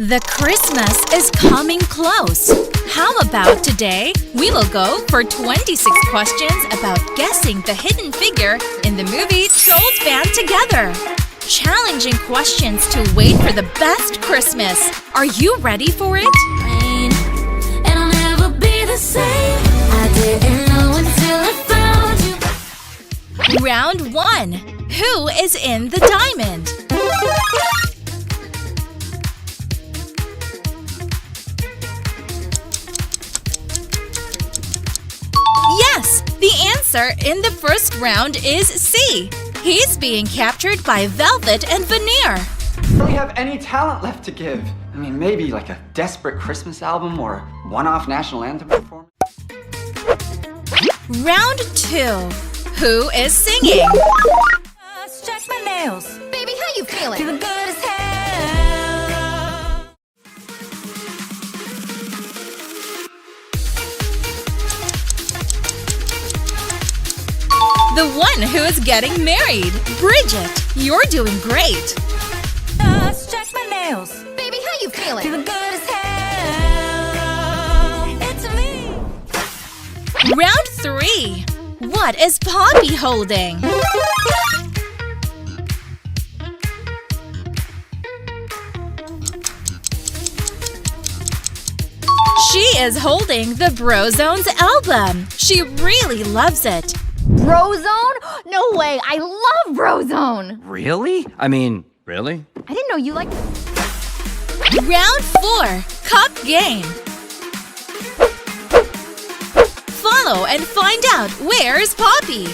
The Christmas is coming close. How about today? We will go for 26 questions about guessing the hidden figure in the movie Trolls Band Together. Challenging questions to wait for the best Christmas. Are you ready for it? And I'll never be the same. I didn't know until I found you. Round 1. Who is in the diamond? Yes! The answer in the first round is C. He's being captured by Velvet and Veneer. Do you really have any talent left to give? I mean, maybe like a desperate Christmas album or a one-off national anthem performance? Round 2. Who is singing? Check my nails. Baby, how you feeling? Feeling good as hell. The one who is getting married. Bridget, you're doing great. Check my nails. Baby, how you feeling? Feeling good as hell. It's me. Round 3. What is Poppy holding? She is holding the Brozone's album. She really loves it. Brozone? No way, I love Brozone! Really? I mean, really? I didn't know you liked... Round 4. Cup game. Follow and find out where's Poppy.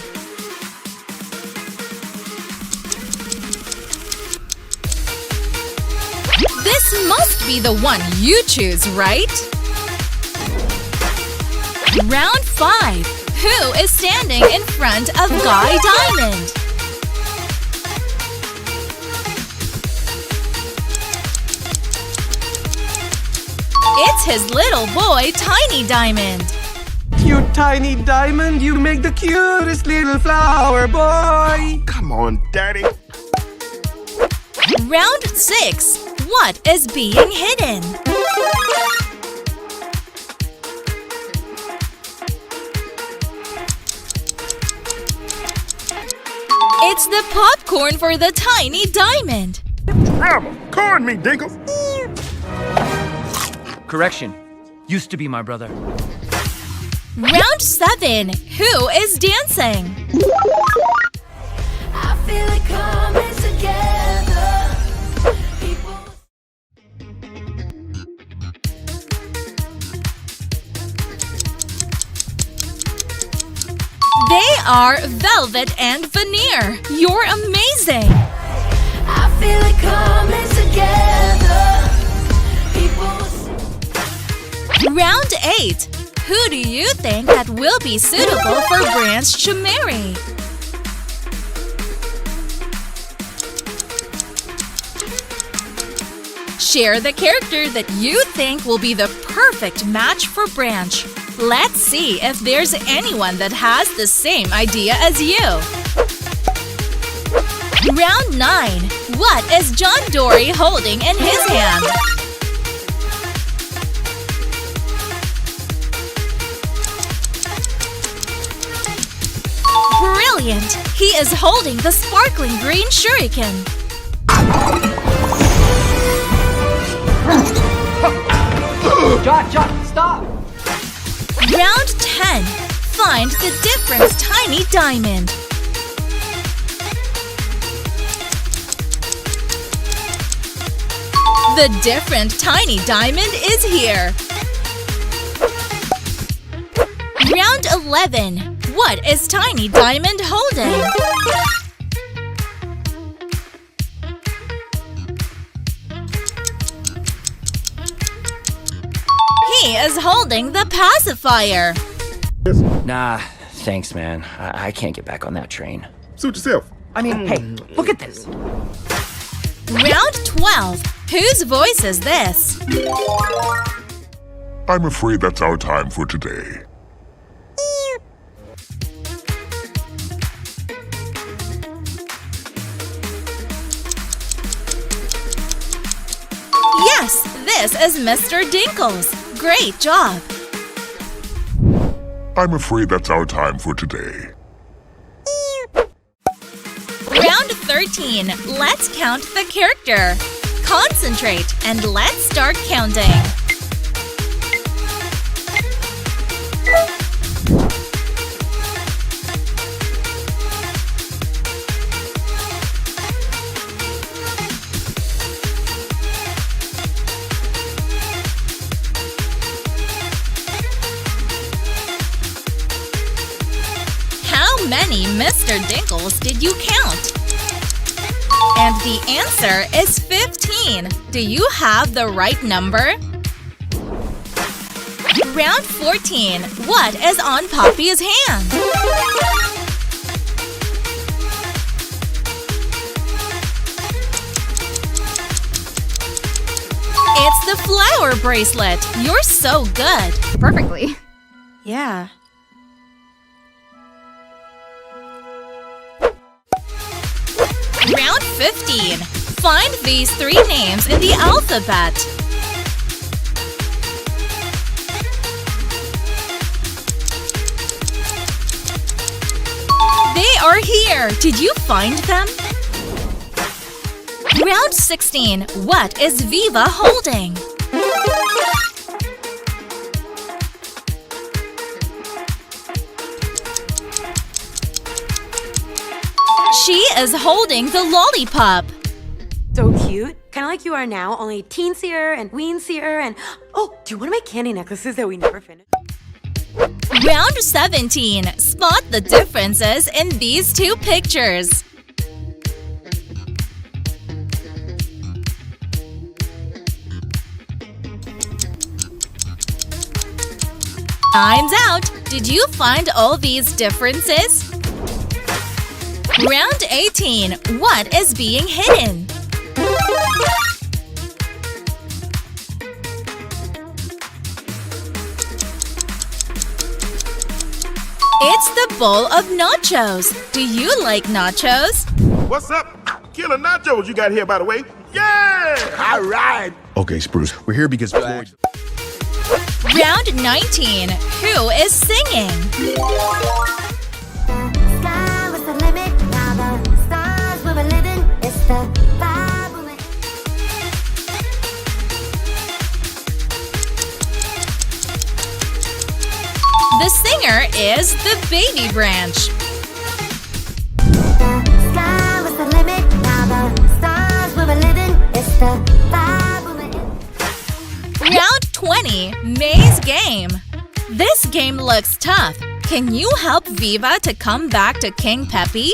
This must be the one you choose, right? Round 5. Who is standing in front of Guy Diamond? It's his little boy, Tiny Diamond. You tiny diamond, you make the cutest little flower boy. Come on, daddy. Round 6. What is being hidden? It's the popcorn for the Tiny Diamond. Corn me, Dinkle. Correction. Used to be my brother. Round 7. Who is dancing? I feel it coming together. People... They are Velvet and Veneer. You're amazing. I feel it coming together. People... Round 8. Who do you think that will be suitable for Branch to marry? Share the character that you think will be the perfect match for Branch. Let's see if there's anyone that has the same idea as you. Round 9. What is John Dory holding in his hand? Brilliant! He is holding the sparkling green shuriken. John, stop! Round 10. Find the different Tiny Diamond. The different Tiny Diamond is here. Round 11. What is Tiny Diamond holding? He is holding the pacifier. Nah, thanks, man. I can't get back on that train. Suit yourself. I mean, hey, look at this. Round 12. Whose voice is this? I'm afraid that's our time for today. Yes, This is Mr. Dinkles. Great job! I'm afraid that's our time for today. Round 13. Let's count the character. Concentrate and let's start counting. How many Mr. Dinkles did you count? And the answer is 15. Do you have the right number? Round 14. What is on Poppy's hand? It's the flower bracelet. You're so good. Perfectly. Yeah. Round 15. Find these 3 names in the alphabet. They are here. Did you find them? Round 16. What is Viva holding? She is holding the lollipop. So cute. Kind of like you are now, only teensier and weensier and… Oh, do you want to make candy necklaces that we never finished? Round 17. Spot the differences in these 2 pictures. Time's out. Did you find all these differences? Round 18. What is being hidden? It's the bowl of nachos. Do you like nachos? What's up? Killer nachos you got here, by the way. Yeah! All right. Okay, Spruce, we're here because Floyd… Round 19. Who is singing? Sky was the limit, now the stars we were living. It's the vibe we were… The singer is the Baby Branch. The sky was the limit, now the stars we were living. It's the vibe we were… Round 20. Maze Game. This game looks tough. Can you help Viva to come back to King Peppy?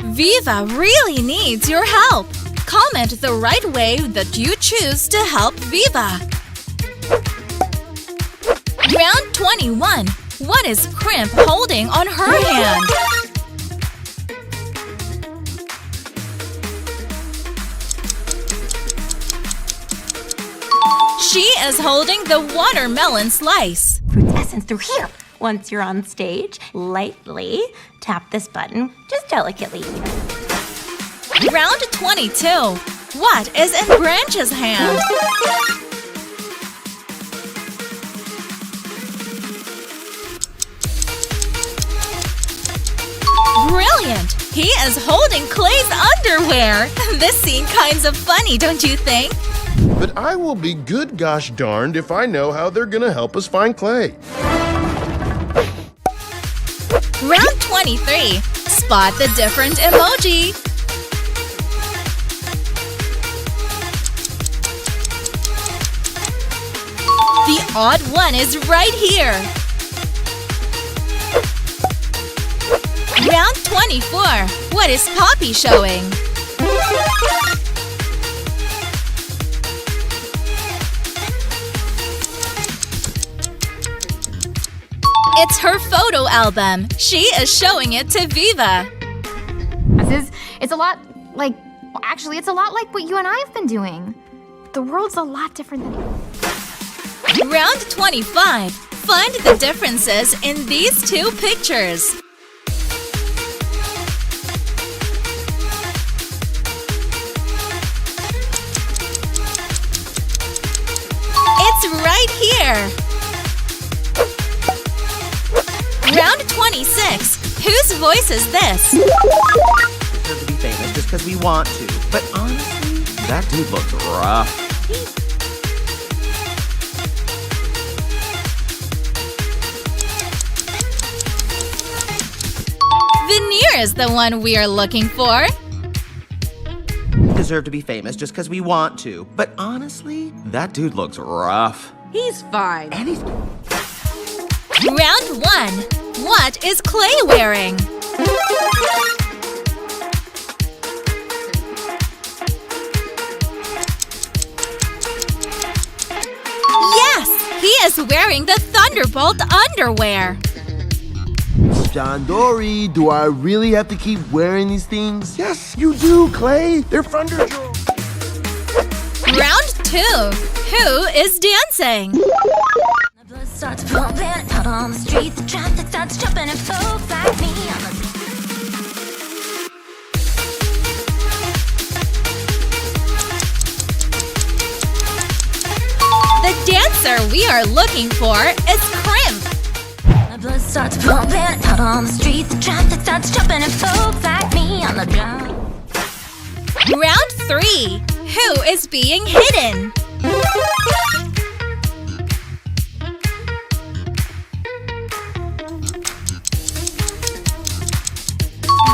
Viva really needs your help. Comment the right way that you choose to help Viva. Round 21. What is Crimp holding on her hand? She is holding the watermelon slice. Fruit essence through here. Once you're on stage, lightly tap this button, just delicately. Round 22. What is in Branch's hand? Brilliant! He is holding Clay's underwear. This scene kinds of funny, don't you think? But I will be good gosh darned if I know how they're gonna help us find Clay. Round 23. Spot the different emoji. The odd one is right here. Round 24. What is Poppy showing? It's her photo album. She is showing it to Viva. It's a lot like… Actually, it's a lot like what you and I have been doing. The world's a lot different than… Round 25. Find the differences in these 2 pictures. winner! Round 26. Whose voice is this? Deserve to be famous just because we want to. But honestly, that dude looks rough. Veneer is the one we are looking for. Deserve to be famous just because we want to. But honestly, that dude looks rough. He's fine. And he's... Round 1. What is Clay wearing? Yes! He is wearing the Thunderbolt underwear. John Dory, do I really have to keep wearing these things? Yes, you do, Clay. They're Thunder Jewels. Round 2. Who is dancing? The blood starts pumping out on the street. The traffic starts jumping and folks like me on the The dancer we are looking for is Crimp. The blood starts pumping out on the street. The traffic starts jumping and folks like me on the ground. Round 3. Who is being hidden?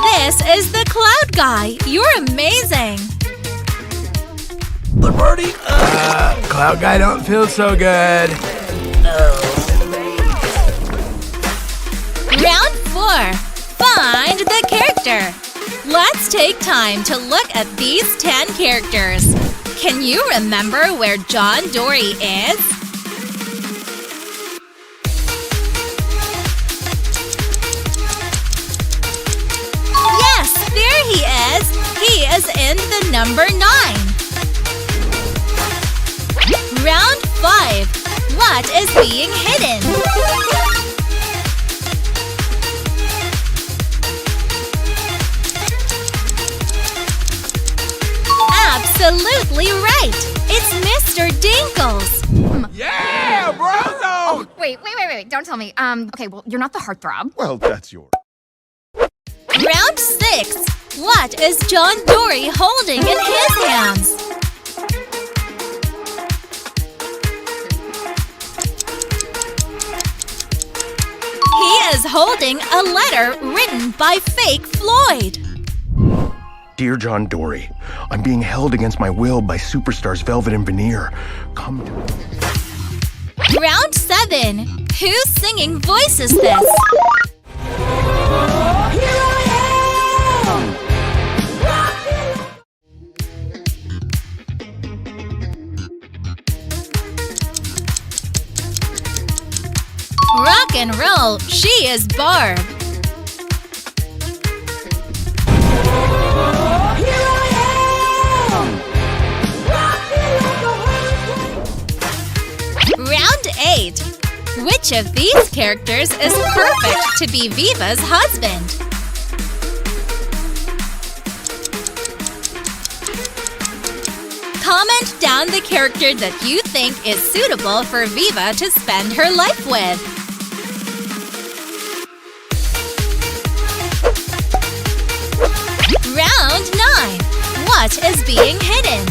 This is the Cloud Guy. You're amazing. But Birdie, Cloud Guy don't feel so good. Round 4. Find the character. Let's take time to look at these 10 characters. Can you remember where John Dory is? Yes, there he is. He is in the number 9. Round 5. What is being hidden? Absolutely right! It's Mr. Dinkles! Yeah, bro! Oh, wait. Don't tell me. Okay, well, you're not the heartthrob. Well, that's yours. Round 6. What is John Dory holding in his hands? He is holding a letter written by Fake Floyd. Dear John Dory, I'm being held against my will by superstars Velvet and Veneer. Come to me. Round 7. Whose singing voice is this? Rock and roll, she is Barb. Round 8. Which of these characters is perfect to be Viva's husband? Comment down the character that you think is suitable for Viva to spend her life with. Round 9. What is being hidden?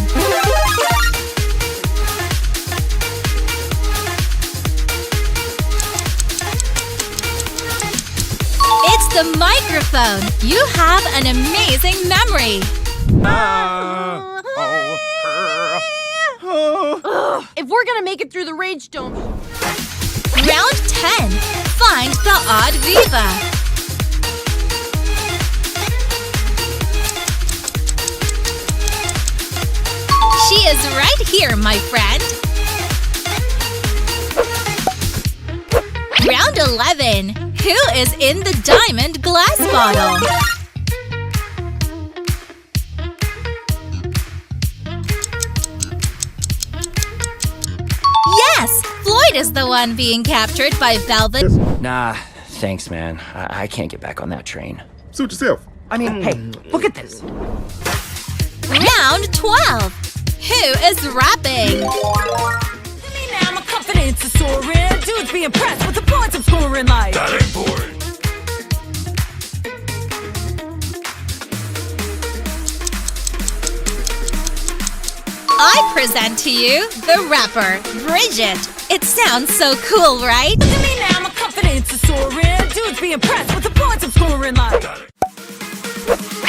It's the microphone. You have an amazing memory. If we're gonna make it through the rage dome. Round 10. Find the odd Viva. She is right here, my friend. Round 11. Who is in the diamond glass bottle? Yes! Floyd is the one being captured by Velvet. Nah, thanks, man. I can't get back on that train. Suit yourself. I mean, hey, look at this. Round 12. Who is rapping? confidence is soaring. Dudes be impressed with the points I'm scoring like. That ain't boring. I present to you the rapper, Bridget. It sounds so cool, right? Look at me now, my confidence is soaring. Dudes be impressed with the points I'm scoring like.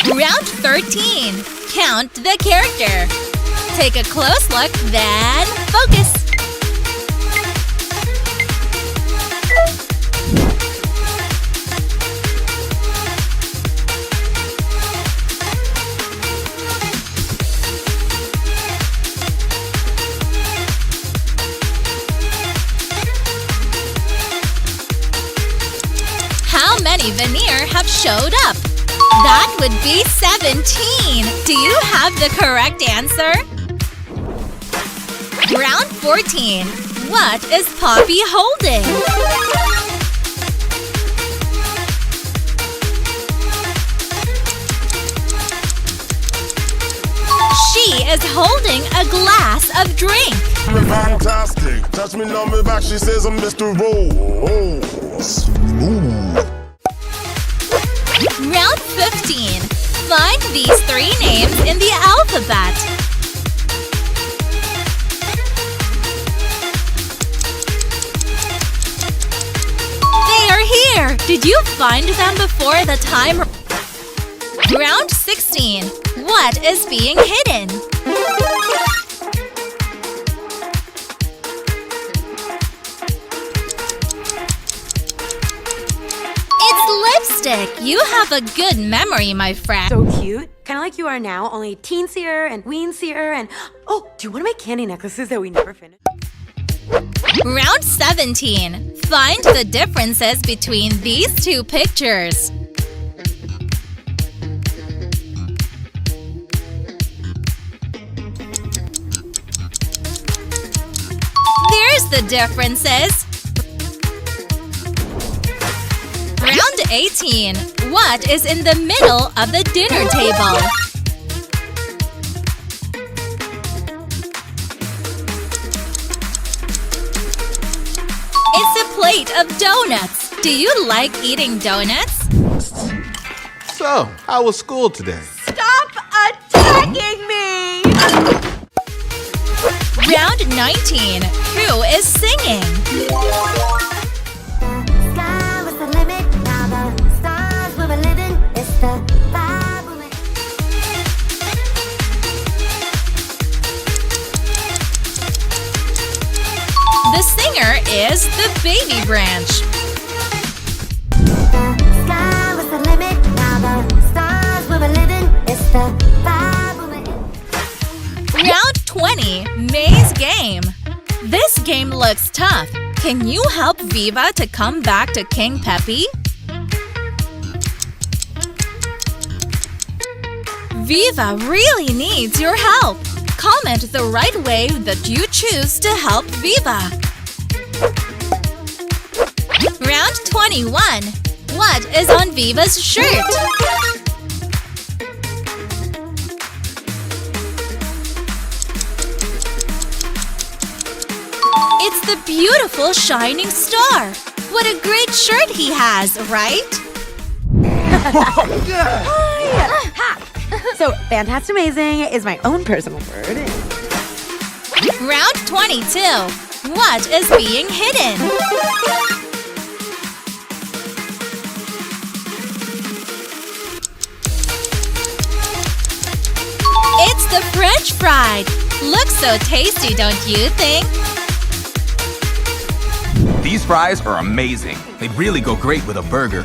Round 13. Count the character. Take a close look, then focus. How many veneer have showed up? That would be 17. Do you have the correct answer? Round 14. What is Poppy holding? She is holding a glass of drink. Fantastic. Touch me on my back, she says I'm Mr. Roll. Smooth. Round 15. Find these 3 names in the alphabet. They are here! Did you find them before the time? Round 16. What is being hidden? Lipstick! You have a good memory, my friend. So cute. Kind of like you are now, only teensier and weensier and... Oh, do you want to make candy necklaces that we never finished? Round 17. Find the differences between these 2 pictures. There's the differences. Round 18. What is in the middle of the dinner table? It's a plate of donuts. Do you like eating donuts? So, how was school today? Stop attacking me! Round 19. Who is singing? The singer is the Baby Branch. Round 20. Maze Game. This game looks tough. Can you help Viva to come back to King Peppy? Viva really needs your help. Comment the right way that you choose to help Viva. Round 21. What is on Viva's shirt? It's the beautiful shining star. What a great shirt he has, right? So, fantastic amazing is my own personal word. Round 22. What is being hidden? It's the French fried. Looks so tasty, don't you think? These fries are amazing. They really go great with a burger.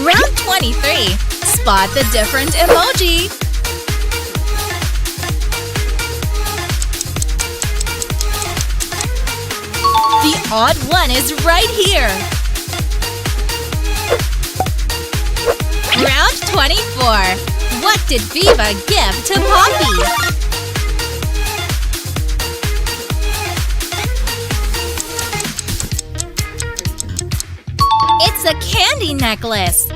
Round 23. Spot the different emoji. The odd one is right here. Round 24. What did Viva give to Poppy? It's a candy necklace.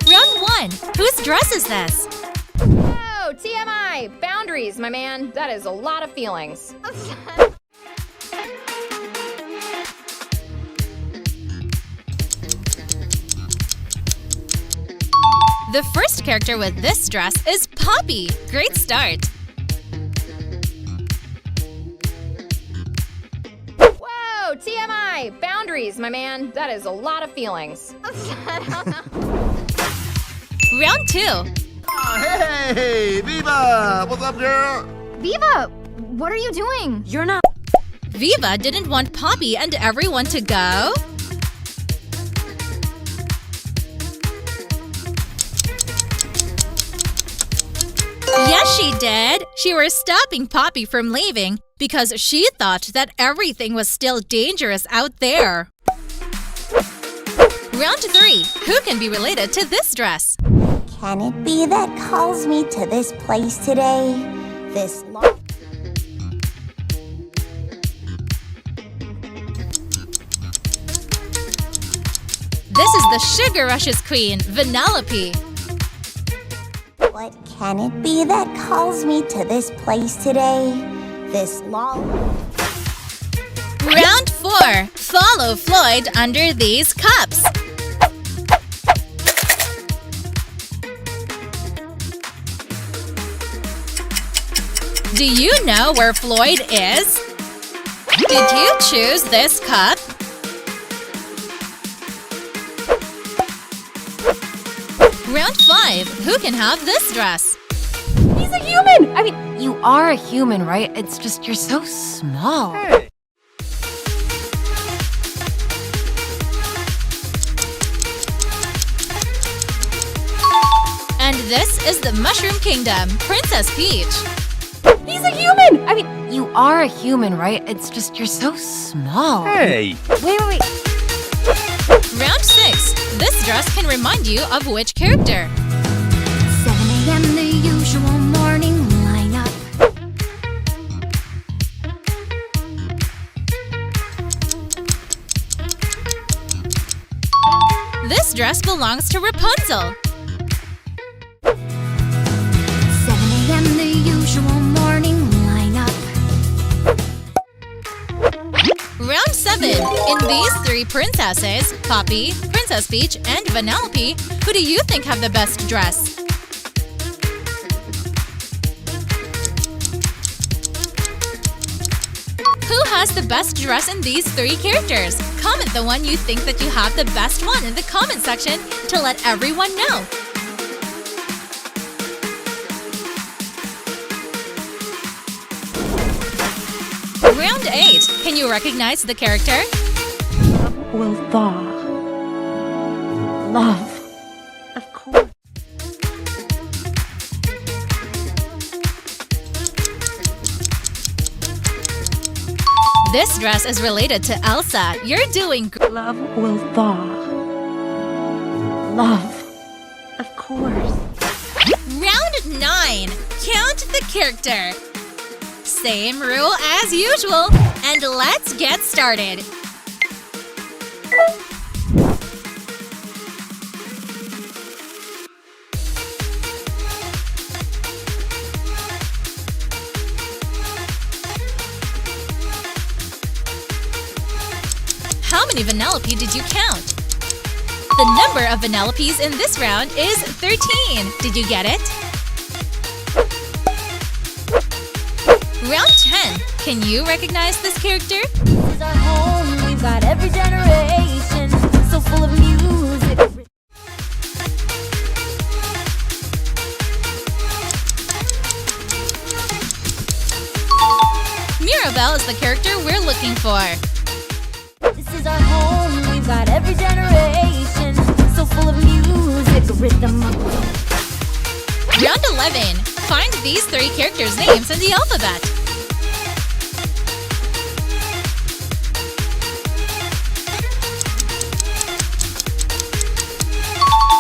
Round dress is this? Oh, TMI! Boundaries, my man. That is a lot of feelings. The first character with this dress is Poppy. Great start. Whoa, TMI! Boundaries, my man. That is a lot of feelings. Round 2. Hey, Viva! What's up, girl? Viva, what are you doing? You're not. Viva didn't want Poppy and everyone to go. Yes, she did. She was stopping Poppy from leaving because she thought that everything was still dangerous out there. Round 3. Who can be related to this dress? Can it be that calls me to this place today? This long... This is the Sugar Rush's queen, Vanellope. What can it be that calls me to this place today? This long... Round 4. Follow Floyd under these cups. Do you know where Floyd is? Did you choose this cup? Round 5. Who can have this dress? He's a human! I mean, you are a human, right? It's just you're so small. Hey. And this is the Mushroom Kingdom, Princess Peach. He's a human! I mean, you are a human, right? It's just you're so small. Hey. Wait. Round 6. This dress can remind you of which character? 7 a.m. the usual morning lineup. This dress belongs to Rapunzel. 7 a.m. the usual morning lineup. Round 7. In these 3 princesses, Poppy, Princess Peach, and Vanellope, who do you think have the best dress? Who has the best dress in these 3 characters? Comment the one you think that you have the best one in the comment section to let everyone know. Round 8. Can you recognize the character? will thaw. Love, of course. This dress is related to Elsa. You're doing great. Love will thaw. Love, of course. Round 9. Count the character. Same rule as usual, and let's get started. How many Vanellope did you count? The number of Vanellopes in this round is 13. Did you get it? Round 10. Can you recognize this character? This is our home, we've got every generation, so full of music. Mirabelle is the character we're looking for. This is our home, we've got every generation, so full of music, rhythm. Round 11. Find these 3 characters' names in the alphabet.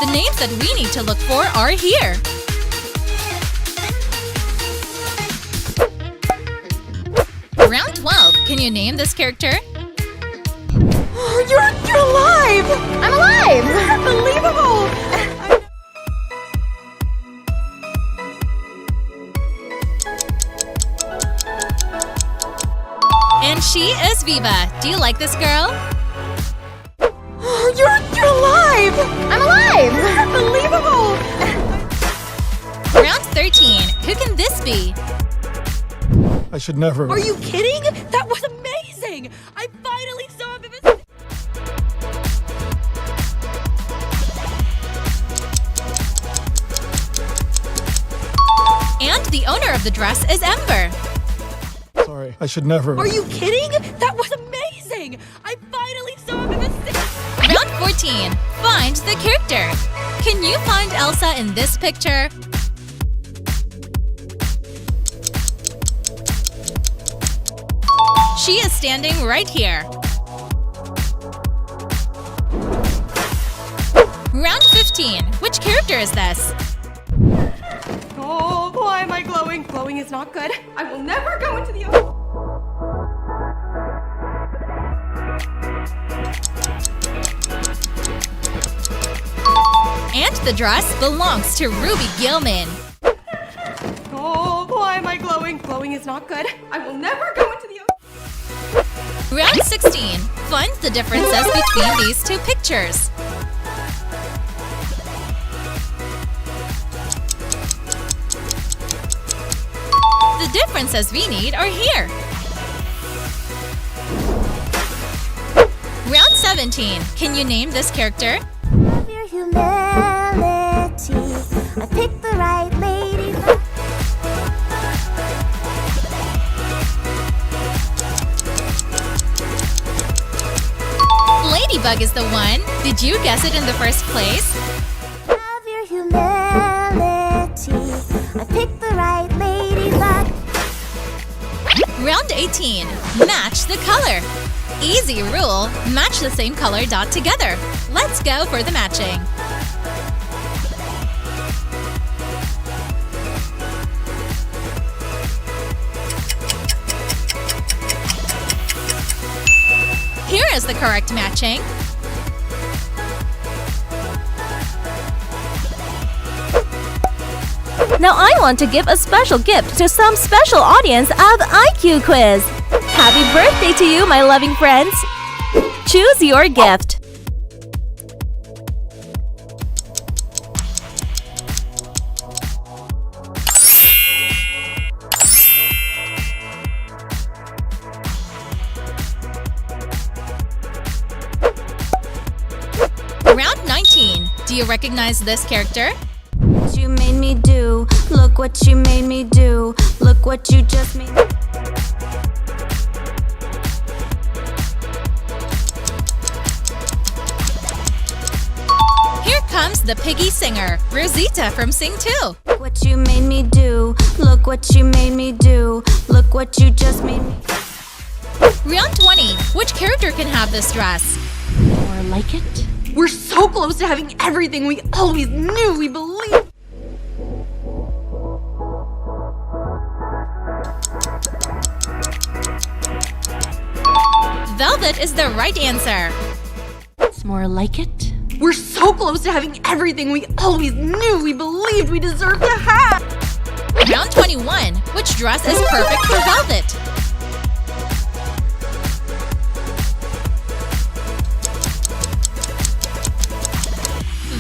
The names that we need to look for are here. Round 12. Can you name this character? You're alive! I'm alive! Unbelievable! Viva, do you like this girl? You're alive! I'm alive! Unbelievable! Round 13. Who can this be? I should never. Are you kidding? That was amazing! I finally saw Viva's. And the owner of the dress is Ember. Sorry, I should never. Are you kidding? That was amazing! I finally saw Viva's. Round 14. Find the character. Can you find Elsa in this picture? She is standing right here. Round 15. Which character is this? Oh, why am I glowing? Glowing is not good. I will never go into the ocean. And the dress belongs to Ruby Gilman. Oh, why am I glowing? Glowing is not good. I will never go into the ocean. Round 16. Find the differences between these two pictures. The differences we need are here. Round 17. Can you name this character? Love your humility. I picked the right lady. Ladybug is the one. Did you guess it in the first place? Love your humility. I picked the right ladybug. Round 18. Match the color. Easy rule. Match the same color dot together. Let's go for the matching. Here is the correct matching. Now I want to give a special gift to some special audience of IQ Quiz. Happy birthday to you, my loving friends. Choose your gift. Round 19. Do you recognize this character? What you made me do. Look what you made me do. Look what you just made me. Here comes the piggy singer, Rosita from Sing 2. Look what you made me do. Look what you made me do. Look what you just made me. Round 20. Which character can have this dress? More like it? We're so close to having everything we always knew we believed. Velvet is the right answer. It's more like it? We're so close to having everything we always knew we believed we deserved to have. Round 21. Which dress is perfect for Velvet?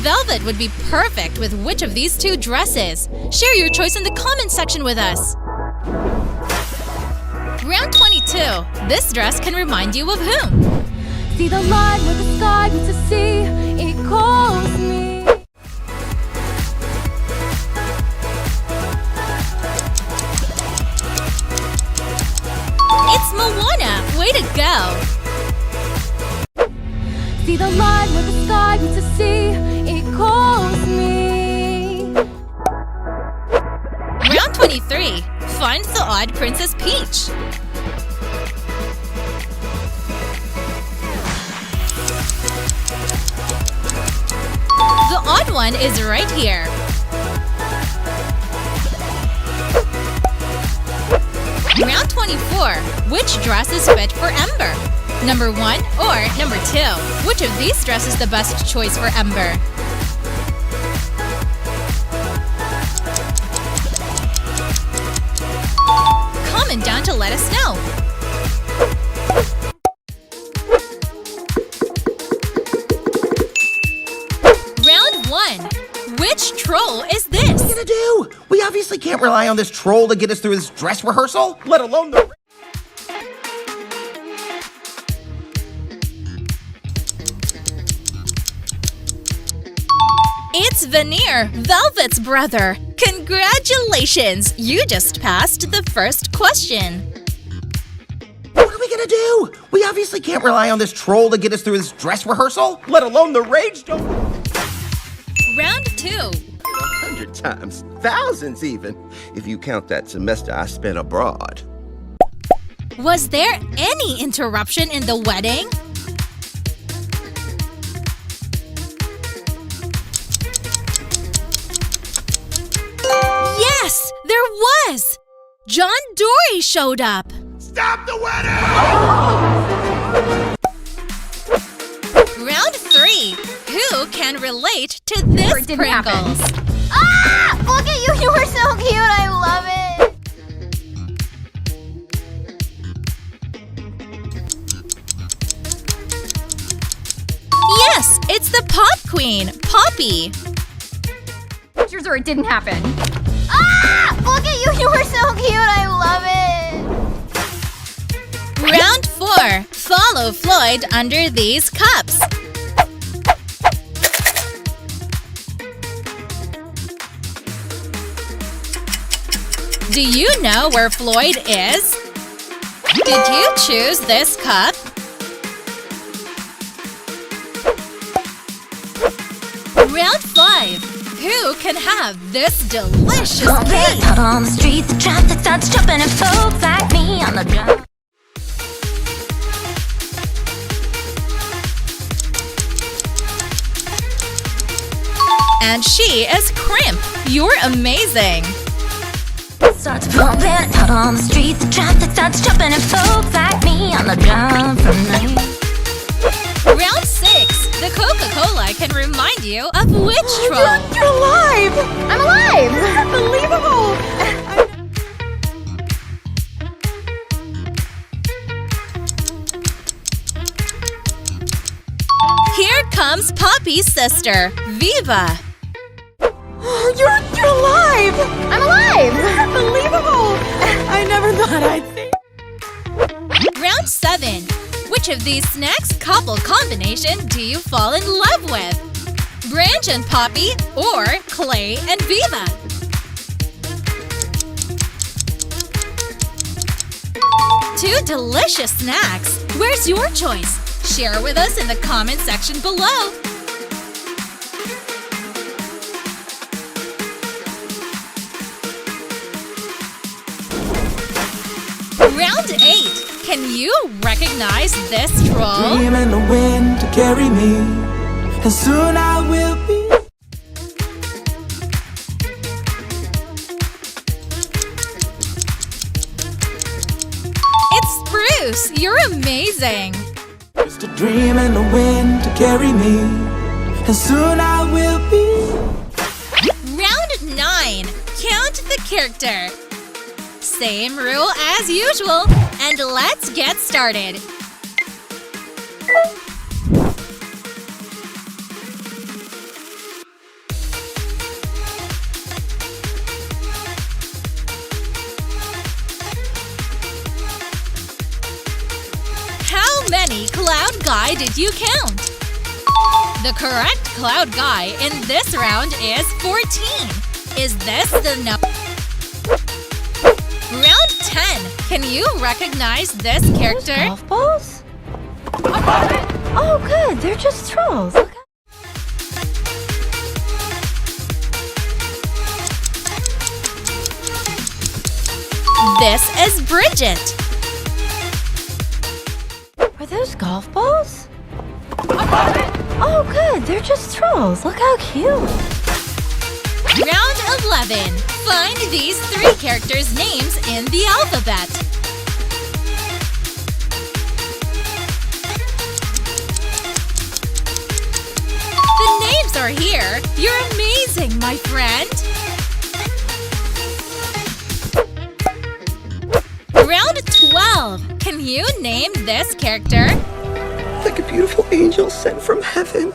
Velvet would be perfect with which of these two dresses? Share your choice in the comment section with us. Round 22. This dress can remind you of whom? See the line where the sky meets the sea. It calls me. It's Moana. Way to go. See the line where the sky meets the sea. It calls me. Round 23. Find the odd Princess Peach. The odd one is right here. Round 24. Which dress is fit for Ember? Number 1 or number 2? Which of these dresses is the best choice for Ember? Comment down to let us know. Which troll is this? What are we gonna do? We obviously can't rely on this troll to get us through this dress rehearsal, let alone the... It's Veneer, Velvet's brother. Congratulations! You just passed the first question. What are we gonna do? We obviously can't rely on this troll to get us through this dress rehearsal, let alone the rage don't... Round 2. 100 times, thousands even, if you count that semester I spent abroad. Was there any interruption in the wedding? Yes, there was! John Dory showed up. Stop the wedding! Round 3. Who can relate to this Pringles? Ah! Look at you! You are so cute! I love it! Yes, it's the Pop Queen, Poppy. Pictures or it didn't happen. Ah! Look at you! You are so cute! I love it! Round 4. Follow Floyd under these cups. Do you know where Floyd is? Did you choose this cup? Round 5. Who can have this delicious cake? Out on the street, the traffic starts jumping and folks like me on the drum. And she is Crimp. You're amazing. Starts pumping out on the street, the traffic starts jumping and folks like me on the drum from night. Round 6. The Coca-Cola can remind you of which troll? You're alive! I'm alive! Unbelievable! Here comes Poppy's sister, Viva. You're alive! I'm alive! Unbelievable! I never thought I'd see. Round 7. Which of these snacks couple combination do you fall in love with? Branch and Poppy or Clay and Viva? Two delicious snacks. Where's your choice? Share with us in the comment section below. Round 8. Can you recognize this troll? Dream in the wind to carry me, and soon I will be. It's Spruce. You're amazing. Just a dream in the wind to carry me, and soon I will be. Round 9. Count the character. Same rule as usual, and let's get started. How many Cloud Guy did you count? The correct Cloud Guy in this round is 14. Is this the number? Round 10. Can you recognize this character? Golf balls? Oh, good. They're just trolls. Look out. This is Bridget. Are those golf balls? Oh, good. They're just trolls. Look how cute. Round 11. Find these 3 characters' names in the alphabet. The names are here. You're amazing, my friend. Round 12. Can you name this character? Like a beautiful angel sent from heaven.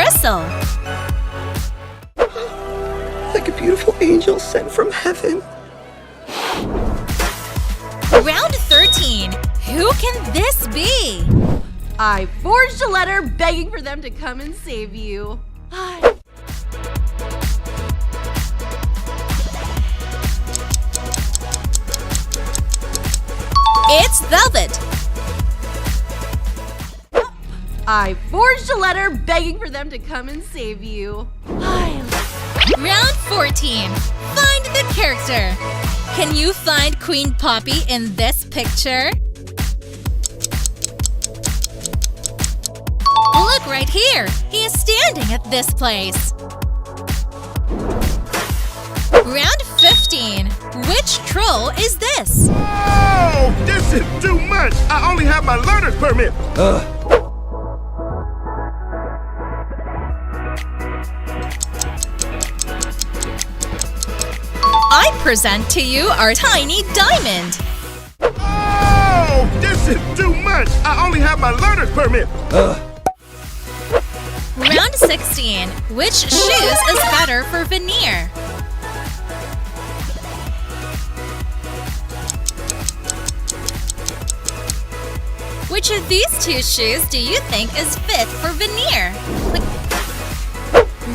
whistle. Like a beautiful angel sent from heaven. Round 13. Who can this be? I forged a letter begging for them to come and save you. It's Velvet. I forged a letter begging for them to come and save you. Round 14. Find the character. Can you find Queen Poppy in this picture? Look right here. He is standing at this place. Round 15. Which troll is this? Oh, this is too much. I only have my learner's permit. I present to you our tiny diamond. Oh, this is too much. I only have my learner's permit. Round 16. Which shoes is better for veneer? Which of these two shoes do you think is fit for veneer?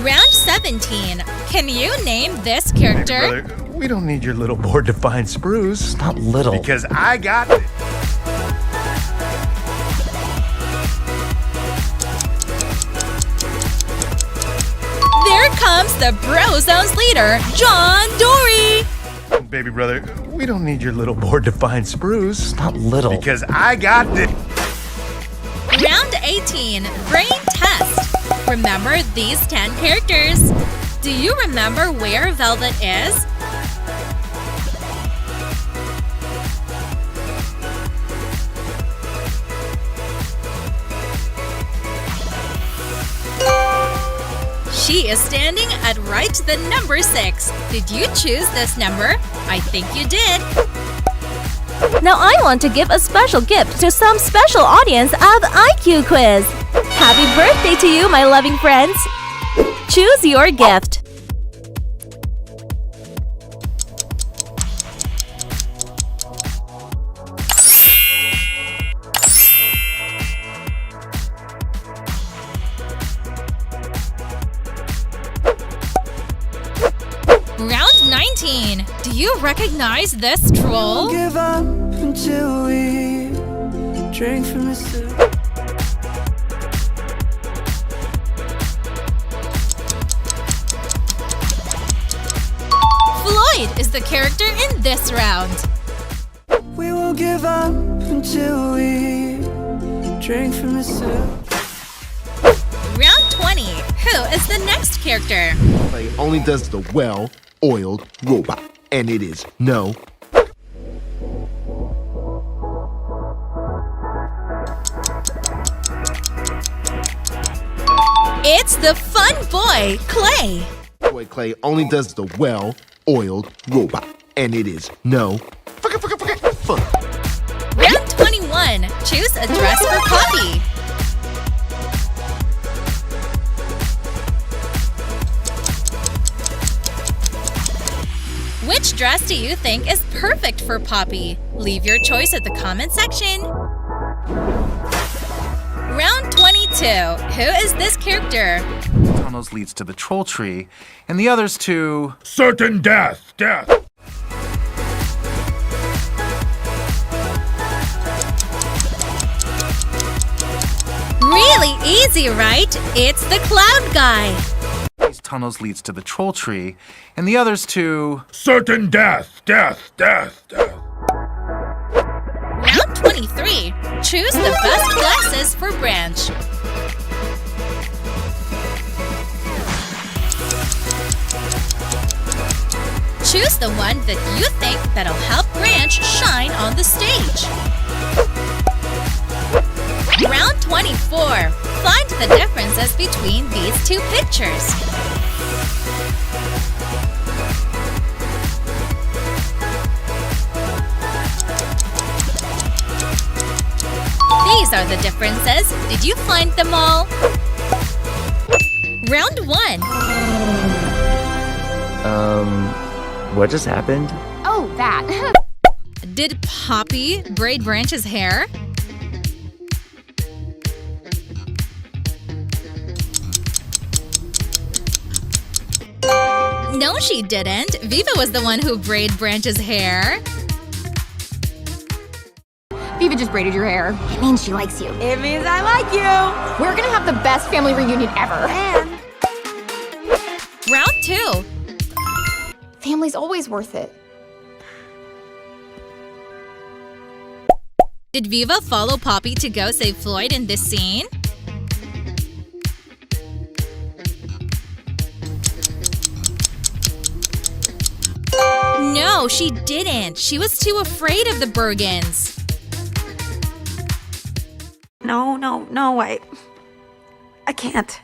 Round 17. Can you name this character? Brother, we don't need your little board to find sprues. Not little. Because I got it. There comes the Brozone's leader, John Dory. Baby brother, we don't need your little board to find sprues. Not little. Because I got it. Round 18. Brain test. Remember these 10 characters. Do you remember where Velvet is? She is standing at right the number 6. Did you choose this number? I think you did. Now I want to give a special gift to some special audience of IQ Quiz. Happy birthday to you, my loving friends. Choose your gift. Round 19. Do you recognize this troll? Give up until we drink from the soup. Floyd is the character in this round. We will give up until we drink from the soup. Round 20. Who is the next character? Clay only does the well-oiled robot, and it is no. It's the fun boy, Clay. Boy Clay only does the well-oiled robot, and it is no. Fuck. Round 21. Choose a dress for Poppy. Which dress do you think is perfect for Poppy? Leave your choice at the comment section. Round 22. Who is this character? Tunnels leads to the troll tree, and the others to certain death. Really easy, right? It's the cloud guy. These tunnels leads to the troll tree, and the others to certain death. Round 23. Choose the best glasses for Branch. Choose the one that you think that'll help Branch shine on the stage. Round 24. Find the differences between these two pictures. These are the differences. Did you find them all? Round 1. What just happened? Oh, that. Did Poppy braid Branch's hair? No, she didn't. Viva was the one who braided Branch's hair. Viva just braided your hair. It means she likes you. It means I like you. We're gonna have the best family reunion ever. And Round 2. Family's always worth it. Did Viva follow Poppy to go save Floyd in this scene? No, she didn't. She was too afraid of the Bergens. No, I can't.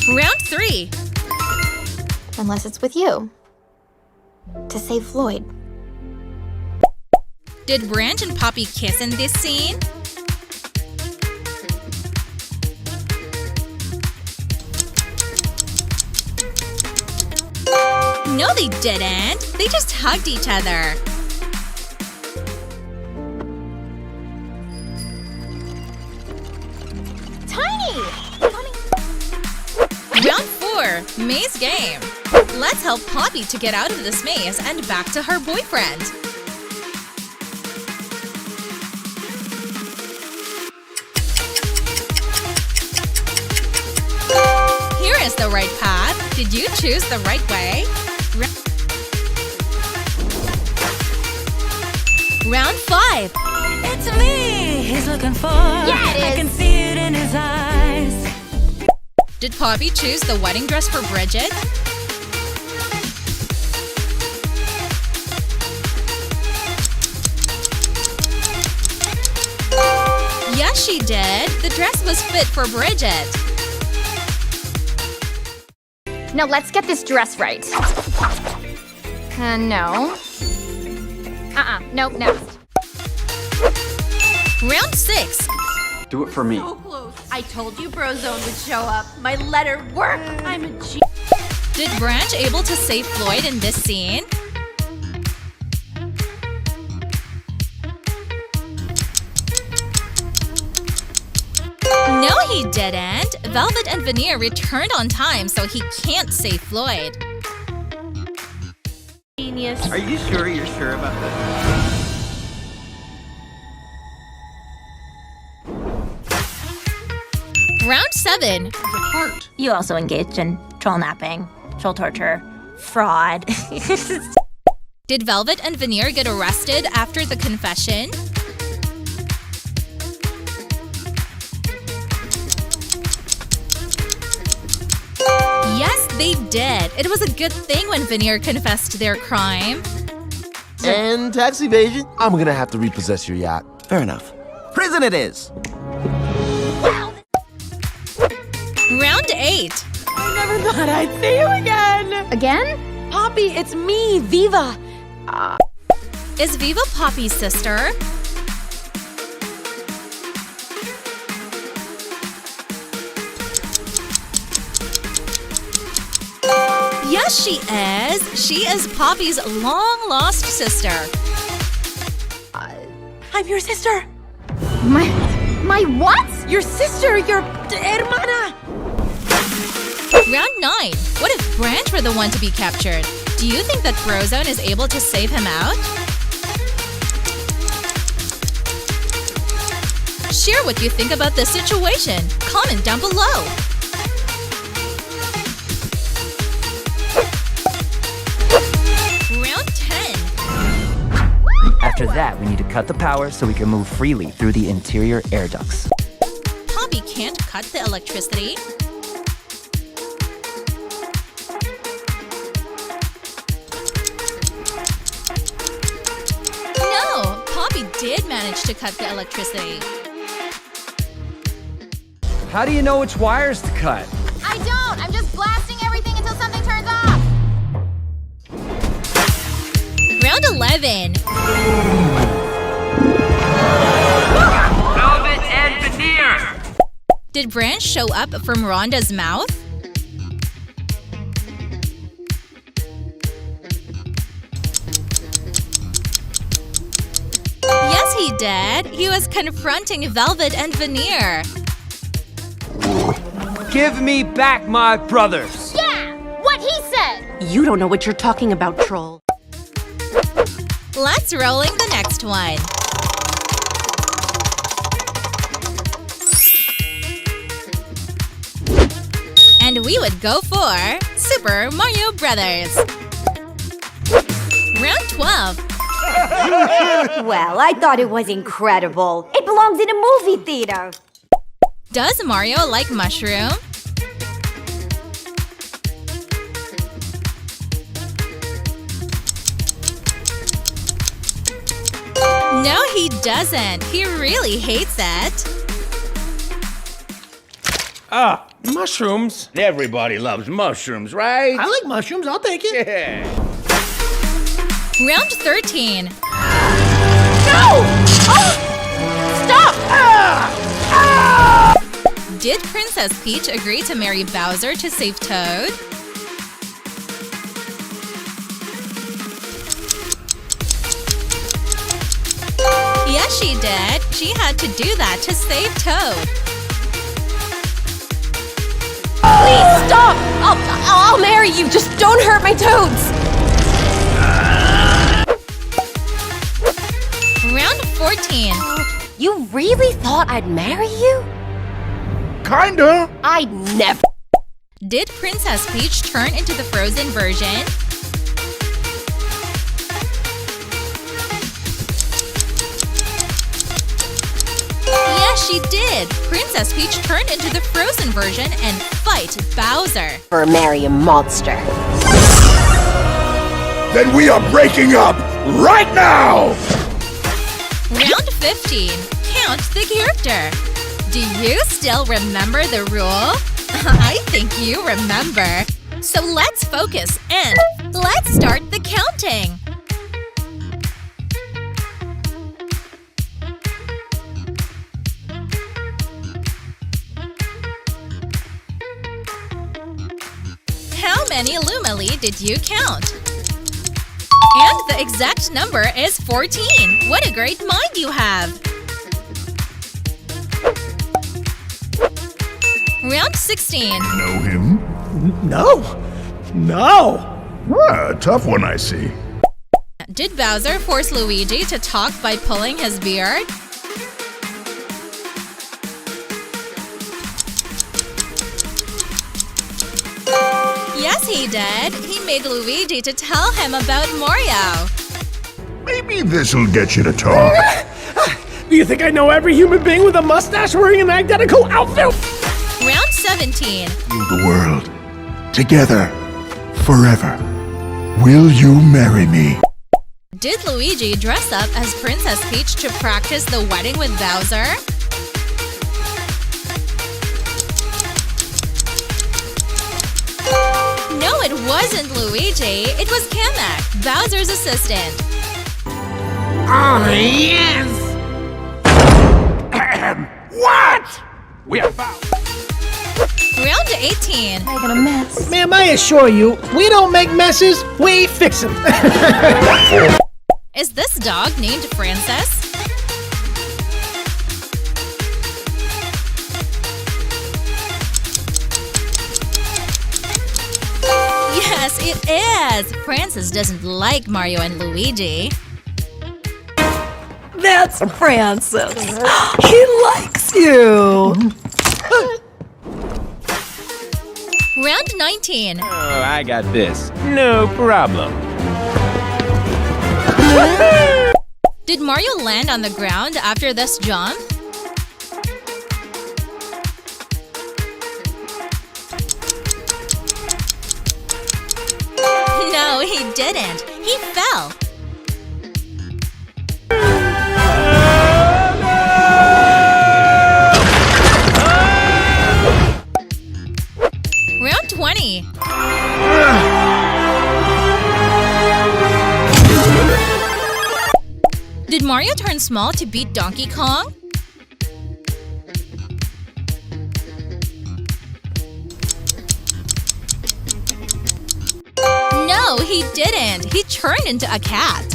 Round 3. Unless it's with you. To save Floyd. Did Branch and Poppy kiss in this scene? No, they didn't. They just hugged each other. Tiny! Round 4. Maze game. Let's help Poppy to get out of this maze and back to her boyfriend. Here is the right path. Did you choose the right way? Round 5. It's me he's looking for. Yeah, it is. I can see it in his eyes. Did Poppy choose the wedding dress for Bridget? Yes, she did. The dress was fit for Bridget. Now let's get this dress right. No. Nope, next. Round 6. Do it for me. So close. I told you Brozone would show up. My letter worked. I'm a G. Did Branch able to save Floyd in this scene? No, he didn't. Velvet and Veneer returned on time, so he can't save Floyd. Genius. Are you sure you're sure about this? Round 7. You also engaged in troll napping, troll torture, fraud. Did Velvet and Veneer get arrested after the confession? Yes, they did. It was a good thing when Veneer confessed their crime. And tax evasion? I'm gonna have to repossess your yacht. Fair enough. Prison it is. Round 8. I never thought I'd see you again. Again? Poppy, it's me, Viva. Is Viva Poppy's sister? Yes, she is. She is Poppy's long-lost sister. I'm your sister. My what? Your sister, your hermana. Round 9. What if Branch were the one to be captured? Do you think that Brozone is able to save him out? Share what you think about this situation. Comment down below. Round 10. After that, we need to cut the power so we can move freely through the interior air ducts. Poppy can't cut the electricity. No, Poppy did manage to cut the electricity. How do you know which wires to cut? I don't. I'm just blasting everything until something turns off. Round 11. Velvet and Did branch show up from Rhonda's mouth? Yes, he did. He was confronting Velvet and Veneer. Give me back my brothers! Yeah! What he said! You don't know what you're talking about, troll. Let's rolling the next one. And we would go for Super Mario Brothers. Round 12. Well, I thought it was incredible. It belongs in a movie theater. Does Mario like mushroom? No, he doesn't. He really hates it. Ah, mushrooms. Everybody loves mushrooms, right? I like mushrooms. I'll take it. Yeah. Round 13. No! Oh! Stop! Did Princess Peach agree to marry Bowser to save Toad? Yes, she did. She had to do that to save Toad. Please stop! I'll marry you. Just don't hurt my toads. Round 14. You really thought I'd marry you? Kinda. I'd never. Did Princess Peach turn into the frozen version? Yes, she did. Princess Peach turned into the frozen version and fight Bowser. Or marry a monster. Then we are breaking up right now! Round 15. Count the character. Do you still remember the rule? I think you remember. So let's focus and let's start the counting. How many Lumali did you count? And the exact number is 14. What a great mind you have! Round 16. Know him? No. A tough one, I see. Did Bowser force Luigi to talk by pulling his beard? Yes, he did. He made Luigi to tell him about Mario. Maybe this'll get you to talk. Do you think I know every human being with a mustache wearing an identical outfit? Round 17. The world. Together. Forever. Will you marry me? Did Luigi dress up as Princess Peach to practice the wedding with Bowser? No, it wasn't Luigi. It was Kamek, Bowser's assistant. Oh, yes! What? We are fouled. Round 18. Making a mess. Ma'am, I assure you, we don't make messes, we fix them. Is this dog named Francis? Yes, it is! Francis doesn't like Mario and Luigi. That's Francis. He likes you. Round 19. Oh, I got this. No problem. Did Mario land on the ground after this jump? No, he didn't. He fell. Round 20. Did Mario turn small to beat Donkey Kong? he didn't. He turned into a cat.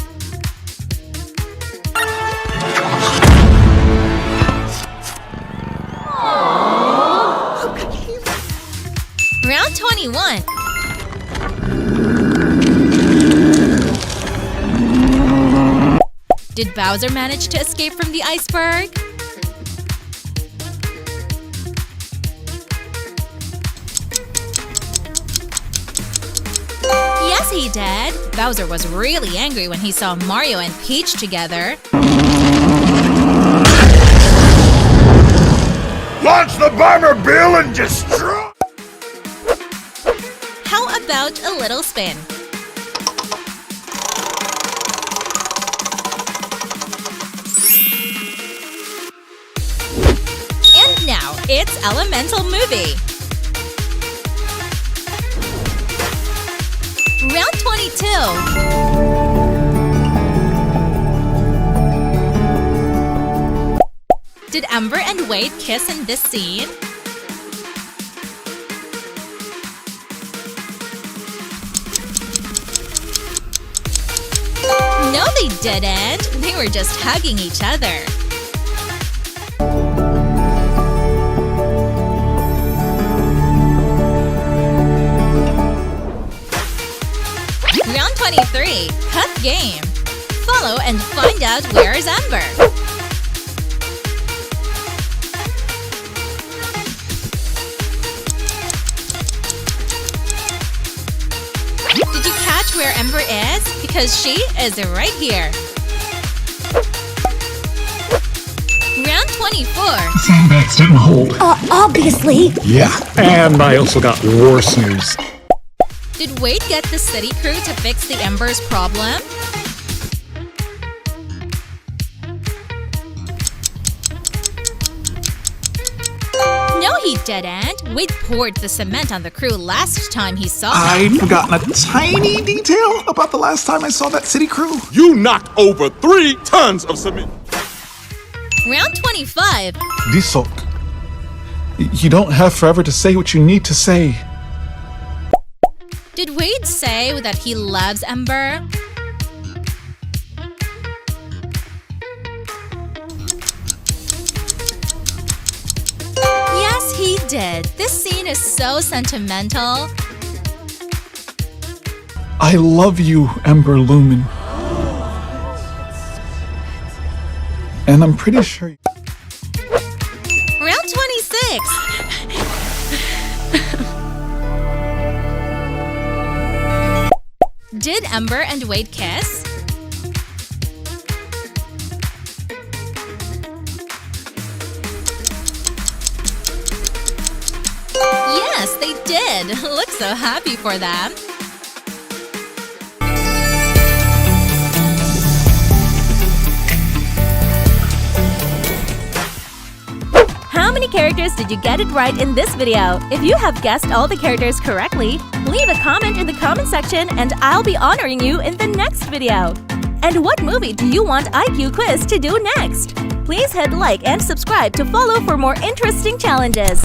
Round 21. Did Bowser manage to escape from the iceberg? Yes, he did. Bowser was really angry when he saw Mario and Peach together. Launch the bomber, Bill, and destroy! How about a little spin? And now, it's Elemental Movie. Round 22. Did Ember and Wade kiss in this scene? No, they didn't. They were just hugging each other. Round 23. Tough game. Follow and find out where's Ember. Did you catch where Ember is? Because she is right here. Round 24. Sandbags didn't hold. Obviously. Yeah, and I also got worse news. Did Wade get the city crew to fix the Ember's problem? No, he didn't. Wade poured the cement on the crew last time he saw them. I'd forgotten a tiny detail about the last time I saw that city crew. You knocked over 3 tons of cement. Round 25. Disok, you don't have forever to say what you need to say. Did Wade say that he loves Ember? Yes, he did. This scene is so sentimental. I love you, Ember Lumen. And I'm pretty sure... Round 26. Did Ember and Wade kiss? Yes, they did. Look so happy for them. How many characters did you get it right in this video? If you have guessed all the characters correctly, leave a comment in the comment section and I'll be honoring you in the next video. And what movie do you want IQ Quiz to do next? Please hit like and subscribe to follow for more interesting challenges.